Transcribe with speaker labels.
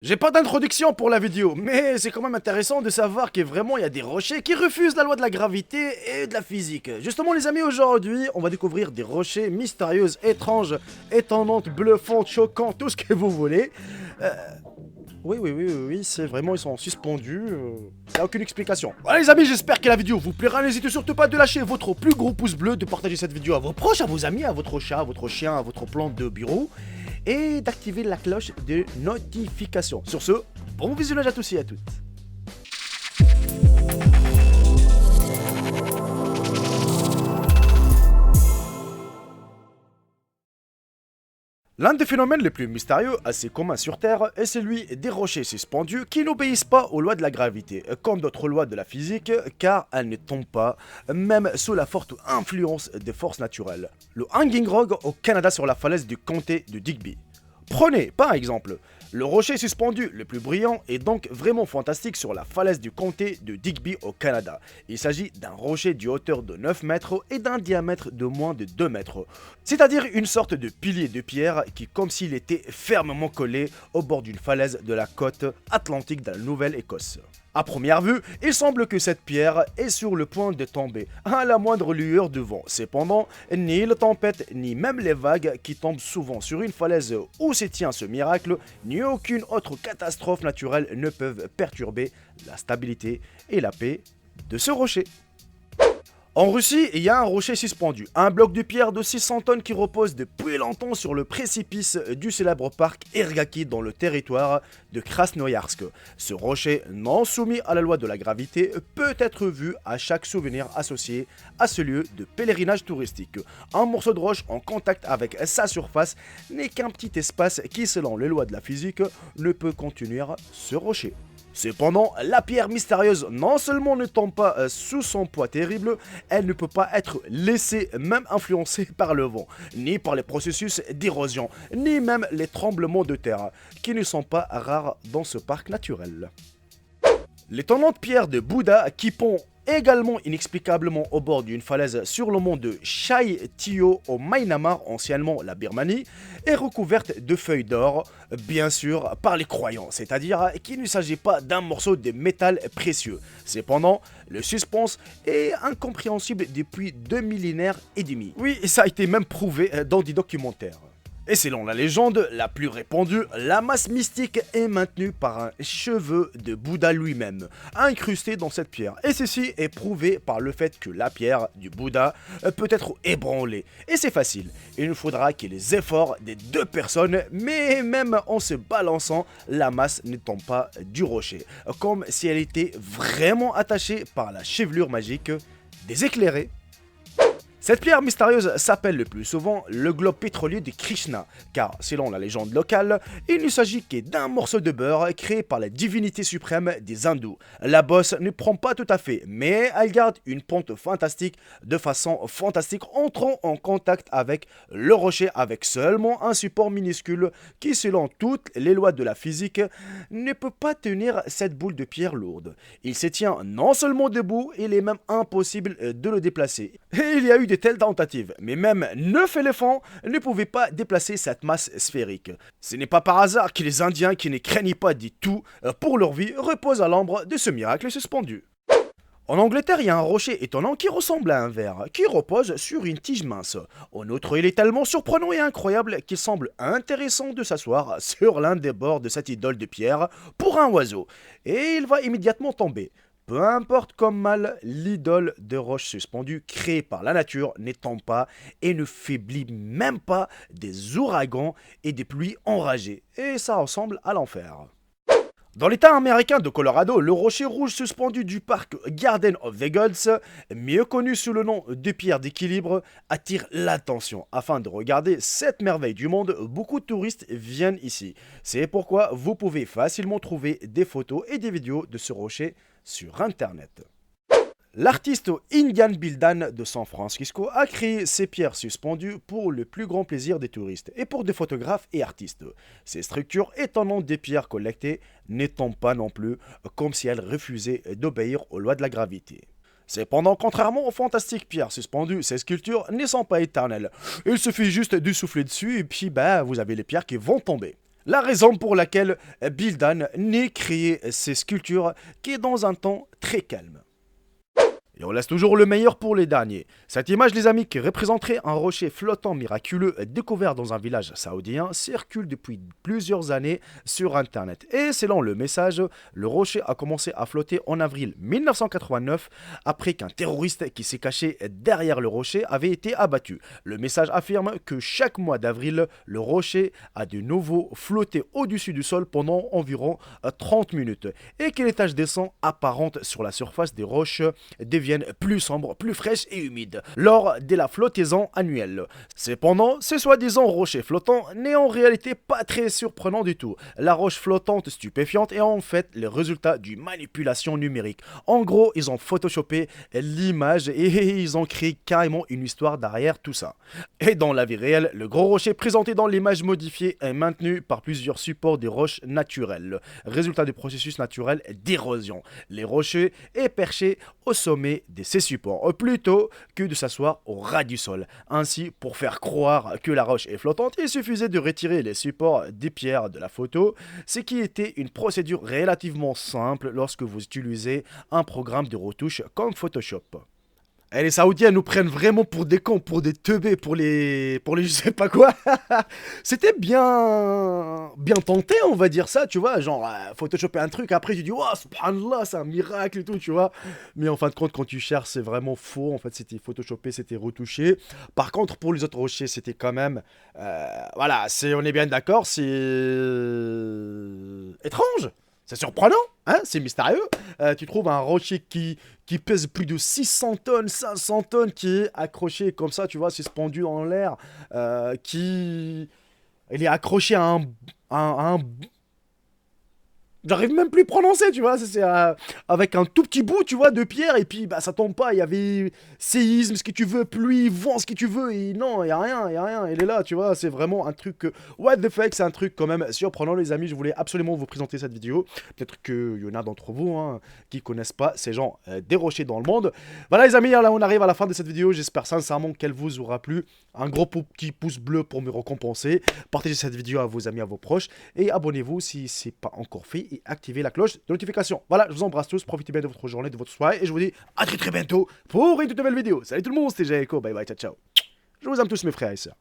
Speaker 1: J'ai pas d'introduction pour la vidéo, mais c'est quand même intéressant de savoir qu'il vraiment il y a des rochers qui refusent la loi de la gravité et de la physique. Justement les amis, aujourd'hui, on va découvrir des rochers mystérieux, étranges, étonnantes, bluffantes, choquants, tout ce que vous voulez. Oui, c'est vraiment, ils sont suspendus, y a aucune explication. Voilà les amis, j'espère que la vidéo vous plaira, n'hésitez surtout pas de lâcher votre plus gros pouce bleu, de partager cette vidéo à vos proches, à vos amis, à votre chat, à votre chien, à votre plante de bureau, et d'activer la cloche de notification. Sur ce, bon visionnage à tous et à toutes. L'un des phénomènes les plus mystérieux, assez communs sur Terre, est celui des rochers suspendus qui n'obéissent pas aux lois de la gravité, comme d'autres lois de la physique, car elles ne tombent pas, même sous la forte influence des forces naturelles. Le Hanging Rock au Canada sur la falaise du comté de Digby. Prenez, par exemple, le rocher suspendu le plus brillant est donc vraiment fantastique sur la falaise du comté de Digby au Canada. Il s'agit d'un rocher d'une hauteur de 9 mètres et d'un diamètre de moins de 2 mètres. C'est-à-dire une sorte de pilier de pierre qui, comme s'il était fermement collé au bord d'une falaise de la côte atlantique de la Nouvelle-Écosse. A première vue, il semble que cette pierre est sur le point de tomber à la moindre lueur de vent. Cependant, ni la tempête, ni même les vagues qui tombent souvent sur une falaise où se tient ce miracle, ni aucune autre catastrophe naturelle ne peuvent perturber la stabilité et la paix de ce rocher. En Russie, il y a un rocher suspendu, un bloc de pierre de 600 tonnes qui repose depuis longtemps sur le précipice du célèbre parc Ergaki dans le territoire de Krasnoyarsk. Ce rocher, non soumis à la loi de la gravité, peut être vu à chaque souvenir associé à ce lieu de pèlerinage touristique. Un morceau de roche en contact avec sa surface n'est qu'un petit espace qui, selon les lois de la physique, ne peut contenir ce rocher. Cependant, la pierre mystérieuse non seulement ne tombe pas sous son poids terrible, elle ne peut pas être laissée même influencée par le vent, ni par les processus d'érosion, ni même les tremblements de terre, qui ne sont pas rares dans ce parc naturel. L'étonnante pierre de Bouddha qui pond également inexplicablement au bord d'une falaise sur le mont de Chai Tio au Myanmar, anciennement la Birmanie, est recouverte de feuilles d'or, bien sûr par les croyants, c'est-à-dire qu'il ne s'agit pas d'un morceau de métal précieux. Cependant, le suspense est incompréhensible depuis 2 millénaires et demi. Oui, ça a été même prouvé dans des documentaires. Et selon la légende la plus répandue, la masse mystique est maintenue par un cheveu de Bouddha lui-même, incrusté dans cette pierre. Et ceci est prouvé par le fait que la pierre du Bouddha peut être ébranlée. Et c'est facile, il ne faudra que les efforts des deux personnes, mais même en se balançant, la masse ne tombe pas du rocher, comme si elle était vraiment attachée par la chevelure magique des éclairés. Cette pierre mystérieuse s'appelle le plus souvent le globe pétrolier de Krishna, car selon la légende locale, il ne s'agit que d'un morceau de beurre créé par la divinité suprême des hindous. La bosse ne prend pas tout à fait, mais elle garde une pente fantastique de façon fantastique, entrant en contact avec le rocher avec seulement un support minuscule qui, selon toutes les lois de la physique, ne peut pas tenir cette boule de pierre lourde. Il se tient non seulement debout, il est même impossible de le déplacer. Et il y a eu de telles tentatives, mais même 9 éléphants ne pouvaient pas déplacer cette masse sphérique. Ce n'est pas par hasard que les Indiens, qui ne craignent pas du tout pour leur vie, reposent à l'ombre de ce miracle suspendu. En Angleterre, il y a un rocher étonnant qui ressemble à un verre, qui repose sur une tige mince. En outre, il est tellement surprenant et incroyable qu'il semble intéressant de s'asseoir sur l'un des bords de cette idole de pierre pour un oiseau, et il va immédiatement tomber. Peu importe comme mal, l'idole de roche suspendue créée par la nature ne tombe pas et ne faiblit même pas des ouragans et des pluies enragées. Et ça ressemble à l'enfer. Dans l'état américain de Colorado, le rocher rouge suspendu du parc Garden of the Gods, mieux connu sous le nom de pierre d'équilibre, attire l'attention. Afin de regarder cette merveille du monde, beaucoup de touristes viennent ici. C'est pourquoi vous pouvez facilement trouver des photos et des vidéos de ce rocher sur internet. L'artiste Indian Bildan de San Francisco a créé ces pierres suspendues pour le plus grand plaisir des touristes et pour des photographes et artistes. Ces structures étonnantes des pierres collectées ne tombent pas non plus, comme si elles refusaient d'obéir aux lois de la gravité. Cependant, contrairement aux fantastiques pierres suspendues, ces sculptures ne sont pas éternelles. Il suffit juste de souffler dessus et puis vous avez les pierres qui vont tomber. La raison pour laquelle Bildan n'est créé ces sculptures qui est dans un temps très calme. Et on laisse toujours le meilleur pour les derniers. Cette image, les amis, qui représenterait un rocher flottant miraculeux découvert dans un village saoudien, circule depuis plusieurs années sur Internet. Et selon le message, le rocher a commencé à flotter en avril 1989, après qu'un terroriste qui s'est caché derrière le rocher avait été abattu. Le message affirme que chaque mois d'avril, le rocher a de nouveau flotté au-dessus du sol pendant environ 30 minutes, et que les taches de sang apparentes sur la surface des roches deviennent plus sombres, plus fraîches et humides lors de la flottaison annuelle. Cependant, ce soi-disant rocher flottant n'est en réalité pas très surprenant du tout. La roche flottante stupéfiante est en fait le résultat d'une manipulation numérique. En gros, ils ont photoshopé l'image et ils ont créé carrément une histoire derrière tout ça. Et dans la vie réelle, le gros rocher présenté dans l'image modifiée est maintenu par plusieurs supports des roches naturelles, résultat du processus naturel d'érosion. Les rochers est perché au sommet de ces supports, plutôt que de s'asseoir au ras du sol. Ainsi, pour faire croire que la roche est flottante, il suffisait de retirer les supports des pierres de la photo, ce qui était une procédure relativement simple lorsque vous utilisez un programme de retouche comme Photoshop. Et les Saoudiens nous prennent vraiment pour des cons, pour des teubés, pour les je sais pas quoi. C'était bien tenté, on va dire ça, tu vois. Genre, photoshopper un truc, après tu dis, oh, subhanallah, c'est un miracle et tout, tu vois. Mais en fin de compte, quand tu cherches, c'est vraiment faux. En fait, c'était photoshopé, c'était retouché. Par contre, pour les autres rochers, c'était quand même. Voilà, on est bien d'accord, c'est. Étrange. C'est surprenant, hein, c'est mystérieux. Tu trouves un rocher qui pèse plus de 600 tonnes, 500 tonnes, qui est accroché comme ça, tu vois, suspendu en l'air, qui... Il est accroché à un j'arrive même plus à prononcer, tu vois, c'est avec un tout petit bout, tu vois, de pierre, et puis bah ça tombe pas, il y avait séisme, ce que tu veux, pluie, vent, ce que tu veux, et non, il y a rien, il est là, tu vois, c'est vraiment un truc, what the fuck, c'est un truc quand même surprenant, les amis, je voulais absolument vous présenter cette vidéo, peut-être qu'il y en a d'entre vous, hein, qui connaissent pas ces gens des rochers dans le monde. Voilà les amis, là on arrive à la fin de cette vidéo, j'espère sincèrement qu'elle vous aura plu, un gros petit pouce bleu pour me récompenser, partagez cette vidéo à vos amis, à vos proches, et abonnez-vous si c'est pas encore fait, et activez la cloche de notification. Voilà, je vous embrasse tous, profitez bien de votre journée, de votre soirée, et je vous dis à très bientôt pour une toute nouvelle vidéo. Salut tout le monde, c'était Jaeko, bye bye, ciao ciao. Je vous aime tous mes frères et sœurs.